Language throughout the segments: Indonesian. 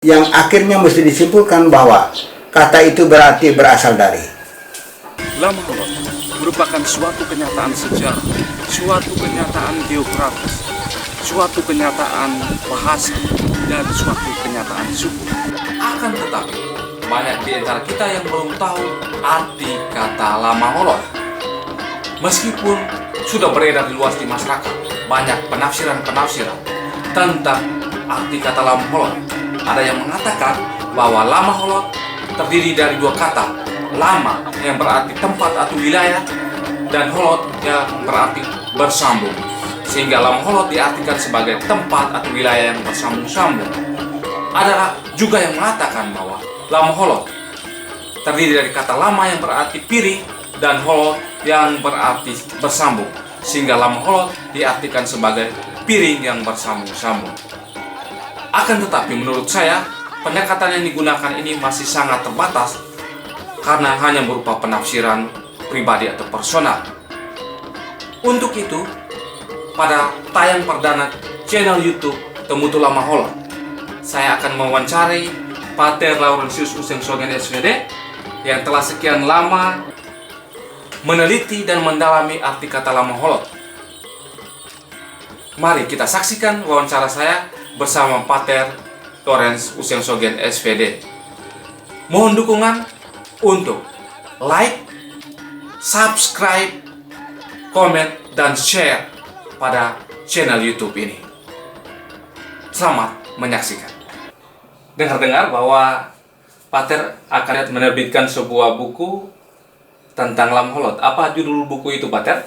yang akhirnya mesti disimpulkan bahwa kata itu berarti berasal dari. Lama Holot merupakan suatu kenyataan sejarah, suatu kenyataan geografis, suatu kenyataan bahasa, dan suatu kenyataan suku. Akan tetapi, banyak di antara kita yang belum tahu arti kata Lama Holot. Meskipun sudah beredar luas di masyarakat, banyak penafsiran-penafsiran tentang arti kata Lama Holot. Ada yang mengatakan bahwa Lama Holot terdiri dari dua kata, Lama yang berarti tempat atau wilayah, dan Holot yang berarti bersambung. Sehingga Lama Holot diartikan sebagai tempat atau wilayah yang bersambung-sambung. Ada juga yang mengatakan bahwa Lama Holot terdiri dari kata Lama yang berarti piring dan Holot yang berarti bersambung. Sehingga Lama Holot diartikan sebagai piring yang bersambung-sambung. Akan tetapi menurut saya, pendekatan yang digunakan ini masih sangat terbatas karena hanya berupa penafsiran pribadi atau personal. Untuk itu, pada tayang perdana channel YouTube Temutu Lama Holot, saya akan mewawancari Pater Laurentius Usengsogen SVD yang telah sekian lama meneliti dan mendalami arti kata Lama Holot. Mari kita saksikan wawancara saya bersama Pater Laurentius Usengsogen SVD. Mohon dukungan untuk like, subscribe, komen, dan share pada channel YouTube ini. Selamat menyaksikan. Dengar-dengar bahwa Pater akan menerbitkan sebuah buku tentang Lama Holot. Apa judul buku itu, Pater?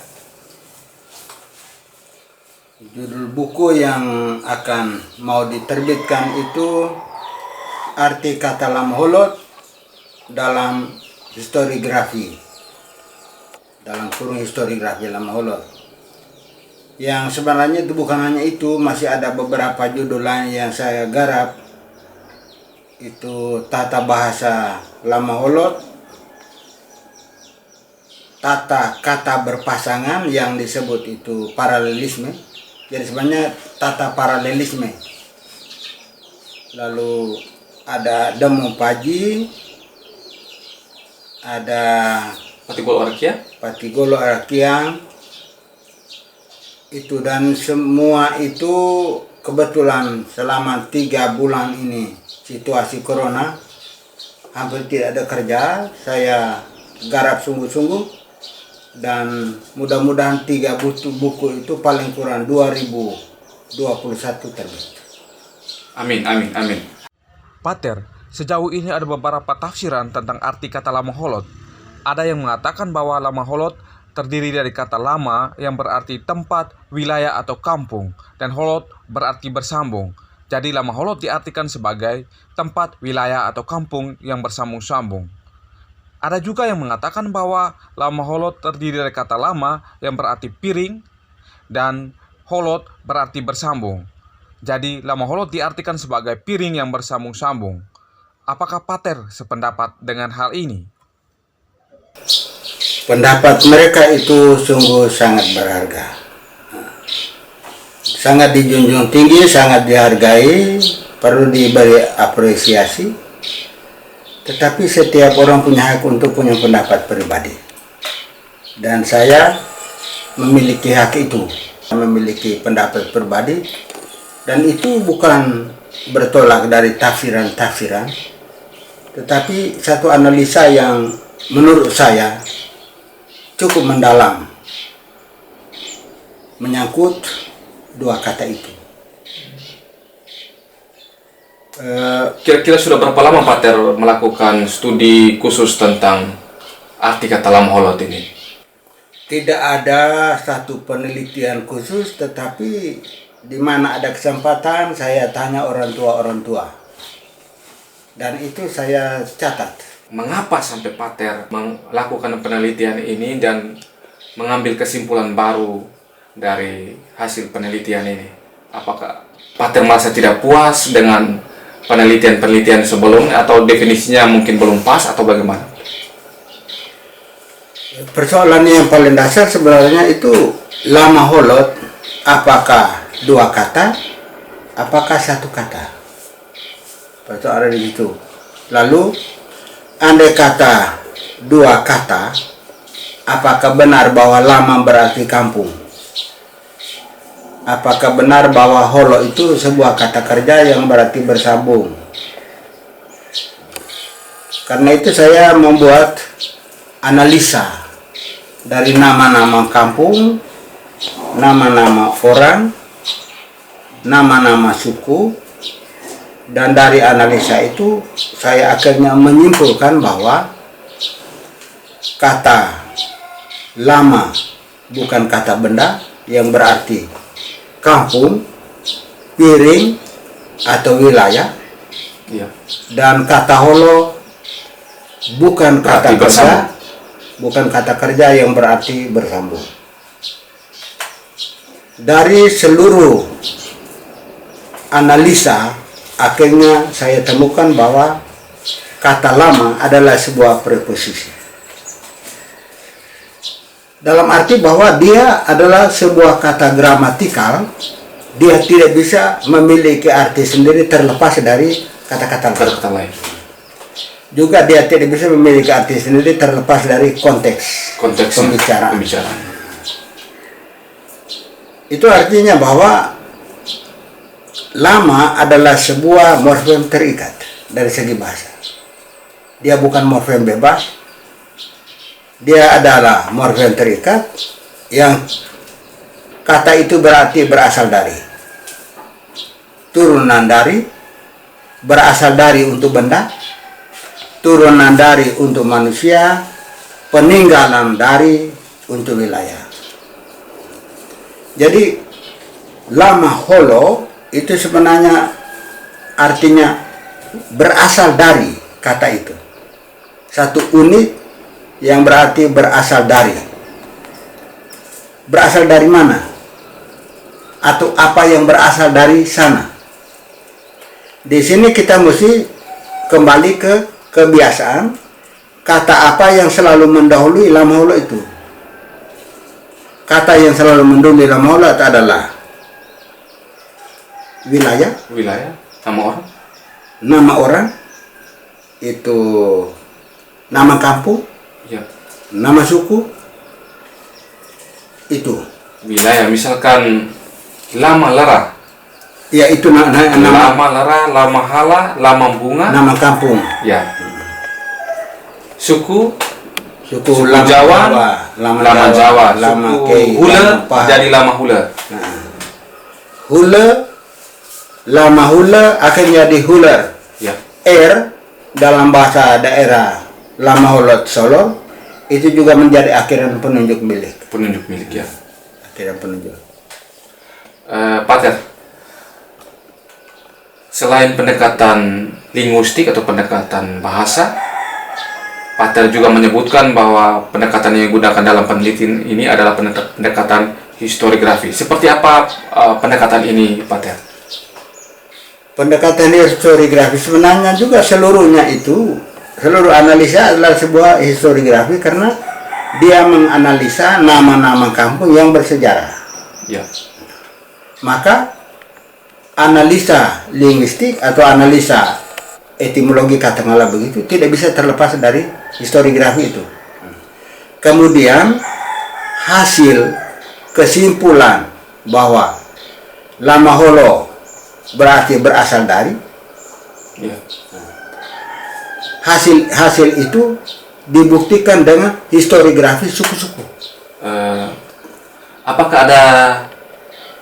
Judul buku yang akan mau diterbitkan itu arti kata Lama Holot dalam historiografi, dalam kurung historiografi Lama Holot. Yang sebenarnya itu bukan hanya itu, masih ada beberapa judul lain yang saya garap. Itu tata bahasa Lama Holot, tata kata berpasangan yang disebut itu paralelisme. Jadi sebenarnya tata paralelisme. Lalu ada Demo Paji, ada Patigolo Arakia itu, dan semua itu kebetulan selama 3 bulan ini situasi corona hampir tidak ada kerja, saya garap sungguh-sungguh, dan mudah-mudahan 3 buku itu paling kurang 2021 terbit. Amin, amin, amin. Pater, sejauh ini ada beberapa tafsiran tentang arti kata Lama Holot. Ada yang mengatakan bahwa Lama Holot terdiri dari kata Lama yang berarti tempat, wilayah, atau kampung, dan Holot berarti bersambung. Jadi Lama Holot diartikan sebagai tempat, wilayah, atau kampung yang bersambung-sambung. Ada juga yang mengatakan bahwa Lama Holot terdiri dari kata Lama yang berarti piring, dan Holot berarti bersambung. Jadi Lama Holot diartikan sebagai piring yang bersambung-sambung. Apakah Pater sependapat dengan hal ini? Pendapat mereka itu sungguh sangat berharga, sangat dijunjung tinggi, sangat dihargai, perlu diberi apresiasi. Tetapi setiap orang punya hak untuk punya pendapat pribadi, dan saya memiliki hak itu, memiliki pendapat pribadi, dan itu bukan bertolak dari tafsiran-tafsiran, tetapi satu analisa yang menurut saya cukup mendalam menyangkut dua kata itu. Kira-kira sudah berapa lama Pater melakukan studi khusus tentang arti kata Lama Holot ini? Tidak ada satu penelitian khusus, tetapi di mana ada kesempatan saya tanya orang tua, dan itu saya catat. Mengapa sampai Pater melakukan penelitian ini dan mengambil kesimpulan baru dari hasil penelitian ini? Apakah Pater merasa tidak puas dengan penelitian-penelitian sebelumnya, atau definisinya mungkin belum pas, atau bagaimana? Persoalan yang paling dasar sebenarnya itu Lama Holot, apakah dua kata, apakah satu kata? Itu ada di situ. Lalu andai kata dua kata, apakah benar bahwa lama berarti kampung? Apakah benar bahwa holo itu sebuah kata kerja yang berarti bersambung? Karena itu saya membuat analisa dari nama-nama kampung, nama-nama orang, nama-nama suku, dan dari analisa itu saya akhirnya menyimpulkan bahwa kata lama bukan kata benda yang berarti kampung, piring, atau wilayah, dan kata holo bukan kata kerja, bukan kata kerja yang berarti bersambung. Dari seluruh analisa, akhirnya saya temukan bahwa kata lama adalah sebuah preposisi. Dalam arti bahwa dia adalah sebuah kata gramatikal, dia tidak bisa memiliki arti sendiri terlepas dari kata-kata lain. Juga dia tidak bisa memiliki arti sendiri terlepas dari konteks pembicaraan. Itu artinya bahwa lama adalah sebuah morfem terikat dari segi bahasa. Dia bukan morfem bebas. Dia adalah morfem terikat yang kata itu berarti berasal dari, turunan dari, berasal dari untuk benda, turunan dari untuk manusia, peninggalan dari untuk wilayah. Jadi lama holo itu sebenarnya artinya berasal dari kata itu. Satu unit yang berarti berasal dari. Berasal dari mana? Atau apa yang berasal dari sana? Di sini kita mesti kembali ke kebiasaan, kata apa yang selalu mendahului lama holo itu. Kata yang selalu mendahului lama holo adalah wilayah, nama orang, itu nama kampung, nama suku, itu wilayah. Misalkan lama lara, ya itu lama lara, lama hala, lama bunga, nama kampung. Ya. Suku lama Jawa, lama Jawa, lama suku hula jadi lama hula. Nah, hula, lama hula akhirnya jadi huler. Dalam bahasa daerah lama holot Solo itu juga menjadi akhiran penunjuk milik. Ya. Akhiran penunjuk. Pater, selain pendekatan linguistik atau pendekatan bahasa, Pater juga menyebutkan bahwa pendekatan yang digunakan dalam penelitian ini adalah pendekatan historiografi. Seperti apa pendekatan ini, Pater? Pendekatan historiografi sebenarnya juga seluruh analisa adalah sebuah historiografi karena dia menganalisa nama-nama kampung yang bersejarah. Ya. Maka analisa linguistik atau analisa etimologi katakanlah begitu tidak bisa terlepas dari historiografi itu. Kemudian hasil kesimpulan bahwa lama holo berarti berasal dari, hasil itu dibuktikan dengan historiografi suku-suku. Apakah ada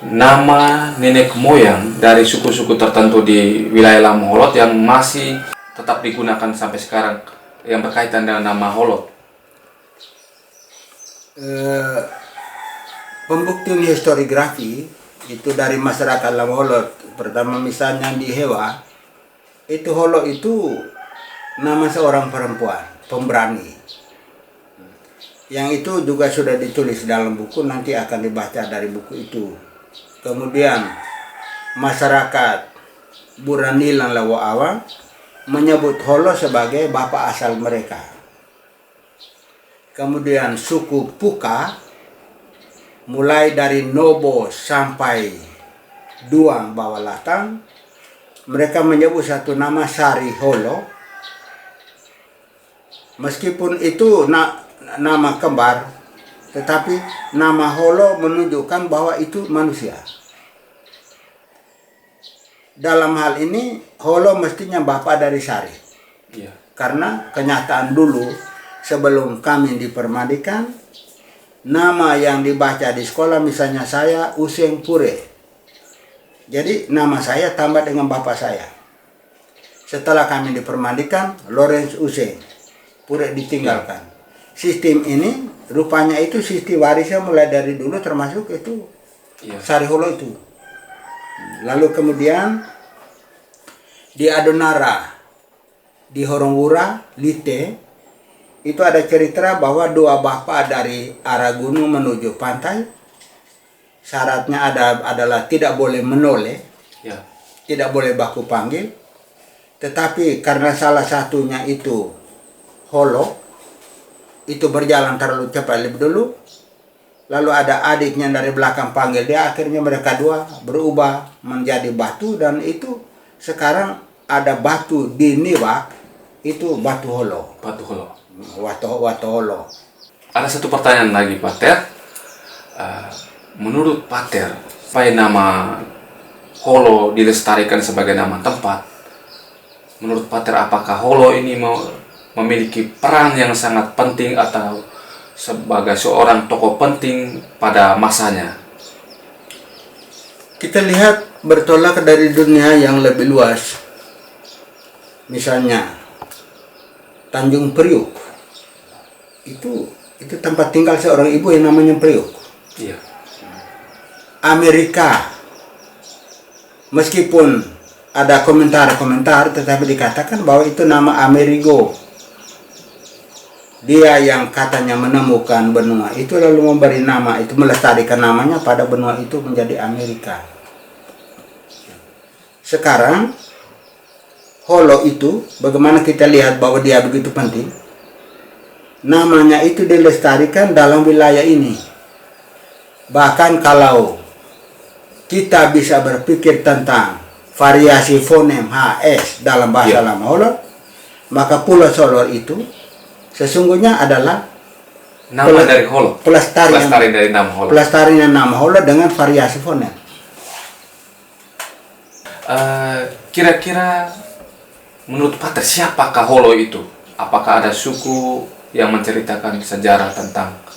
nama nenek moyang dari suku-suku tertentu di wilayah Lama Holot yang masih tetap digunakan sampai sekarang yang berkaitan dengan nama Holot? Pembuktian historiografi itu dari masyarakat Lama Holot. Pertama misalnya di Hewa, itu Holo itu nama seorang perempuan, pemberani. Yang itu juga sudah ditulis dalam buku, nanti akan dibaca dari buku itu. Kemudian masyarakat Buranilan Lawa Awa menyebut Holo sebagai bapak asal mereka. Kemudian suku Puka mulai dari Nobo sampai Duang Bawah Latang mereka menyebut satu nama Sari Holo. Meskipun itu nama kembar, tetapi nama Holo menunjukkan bahwa itu manusia. Dalam hal ini Holo mestinya bapak dari Sari. Iya. Karena kenyataan dulu sebelum kami dipermandikan, nama yang dibaca di sekolah misalnya saya Useng Pure. Jadi nama saya tambah dengan bapak saya. Setelah kami dipermandikan, Lawrence Useng Pure ditinggalkan. Sistem ini rupanya itu sistem warisnya mulai dari dulu, termasuk itu Sari Holo itu. Lalu kemudian di Adonara, di Horongwura, Lite, itu ada cerita bahwa dua bapak dari arah gunung menuju pantai, syaratnya adalah tidak boleh menoleh, tidak boleh baku panggil. Tetapi karena salah satunya itu Holo, itu berjalan terlalu cepat lebih dulu, lalu ada adiknya dari belakang panggil dia, akhirnya mereka dua berubah menjadi batu, dan itu sekarang ada batu di Niwak, itu batu Holo. Batu Holo. Watu Holo. Ada satu pertanyaan lagi, Pak Ter. Menurut Pak Ter, supaya nama Holo dilestarikan sebagai nama tempat, menurut Pak Ter apakah Holo ini memiliki peran yang sangat penting atau sebagai seorang tokoh penting pada masanya? Kita lihat bertolak dari dunia yang lebih luas. Misalnya Tanjung Priuk. Itu tempat tinggal seorang ibu yang namanya Priuk. Iya. Amerika, meskipun ada komentar-komentar, tetapi dikatakan bahwa itu nama Amerigo. Dia yang katanya menemukan benua itu lalu memberi nama itu, melestarikan namanya pada benua itu menjadi Amerika. Sekarang Holo itu, bagaimana kita lihat bahwa dia begitu penting, namanya itu dilestarikan dalam wilayah ini. Bahkan kalau kita bisa berpikir tentang variasi fonem HS dalam bahasa Lama Holo, maka Pulau Solor itu sesungguhnya adalah nama dari Holo. Pelestarian dari nama Holo. Pelestarian nama Holo dengan variasi fonem. Kira-kira menurut Pak Ter, siapakah Holo itu? Apakah ada suku yang menceritakan sejarah tentang